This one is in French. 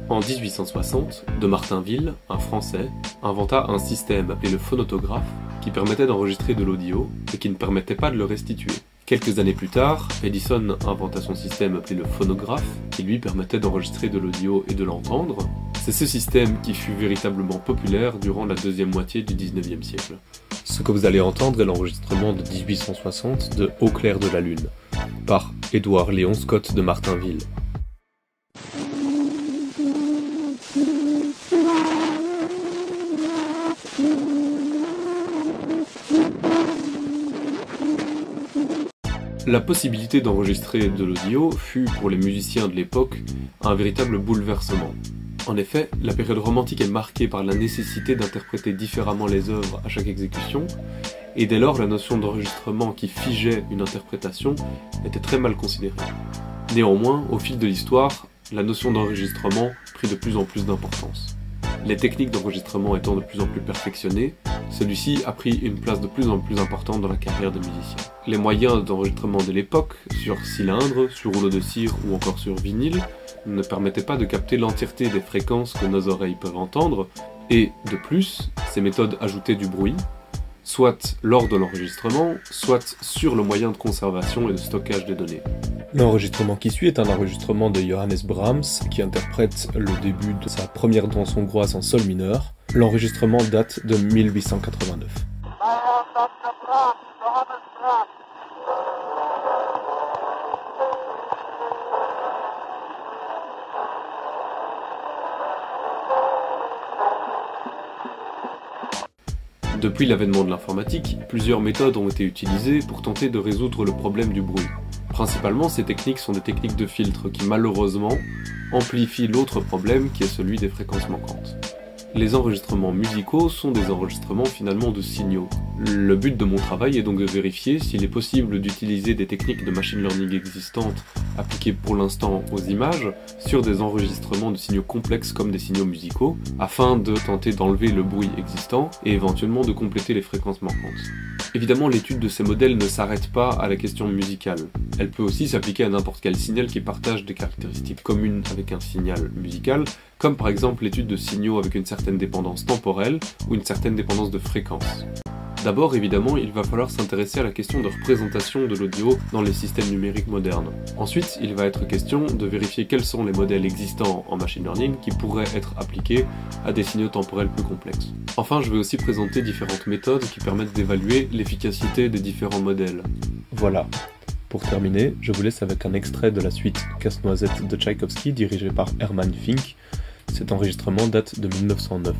En 1860, de Martinville, un Français, inventa un système appelé le phonotographe qui permettait d'enregistrer de l'audio et qui ne permettait pas de le restituer. Quelques années plus tard, Edison inventa son système appelé le phonographe qui lui permettait d'enregistrer de l'audio et de l'entendre. C'est ce système qui fut véritablement populaire durant la deuxième moitié du 19e siècle. Ce que vous allez entendre est l'enregistrement de 1860 de Au clair de la lune, par Édouard Léon Scott de Martinville. La possibilité d'enregistrer de l'audio fut, pour les musiciens de l'époque, un véritable bouleversement. En effet, la période romantique est marquée par la nécessité d'interpréter différemment les œuvres à chaque exécution, et dès lors la notion d'enregistrement qui figeait une interprétation était très mal considérée. Néanmoins, au fil de l'histoire, la notion d'enregistrement prit de plus en plus d'importance. Les techniques d'enregistrement étant de plus en plus perfectionnées, celui-ci a pris une place de plus en plus importante dans la carrière des musiciens. Les moyens d'enregistrement de l'époque, sur cylindre, sur rouleau de cire ou encore sur vinyle, ne permettaient pas de capter l'entièreté des fréquences que nos oreilles peuvent entendre, et de plus, ces méthodes ajoutaient du bruit, soit lors de l'enregistrement, soit sur le moyen de conservation et de stockage des données. L'enregistrement qui suit est un enregistrement de Johannes Brahms qui interprète le début de sa première danse hongroise en sol mineur. L'enregistrement date de 1889. Depuis l'avènement de l'informatique, plusieurs méthodes ont été utilisées pour tenter de résoudre le problème du bruit. Principalement, ces techniques sont des techniques de filtre qui, malheureusement, amplifient l'autre problème qui est celui des fréquences manquantes. Les enregistrements musicaux sont des enregistrements finalement de signaux. Le but de mon travail est donc de vérifier s'il est possible d'utiliser des techniques de machine learning existantes appliquées pour l'instant aux images sur des enregistrements de signaux complexes comme des signaux musicaux, afin de tenter d'enlever le bruit existant et éventuellement de compléter les fréquences manquantes. Évidemment, l'étude de ces modèles ne s'arrête pas à la question musicale. Elle peut aussi s'appliquer à n'importe quel signal qui partage des caractéristiques communes avec un signal musical, comme par exemple l'étude de signaux avec une certaine dépendance temporelle ou une certaine dépendance de fréquence. D'abord, évidemment, il va falloir s'intéresser à la question de représentation de l'audio dans les systèmes numériques modernes. Ensuite, il va être question de vérifier quels sont les modèles existants en machine learning qui pourraient être appliqués à des signaux temporels plus complexes. Enfin, je vais aussi présenter différentes méthodes qui permettent d'évaluer l'efficacité des différents modèles. Voilà. Pour terminer, je vous laisse avec un extrait de la suite Casse-Noisette de Tchaïkovski dirigé par Hermann Fink. Cet enregistrement date de 1909.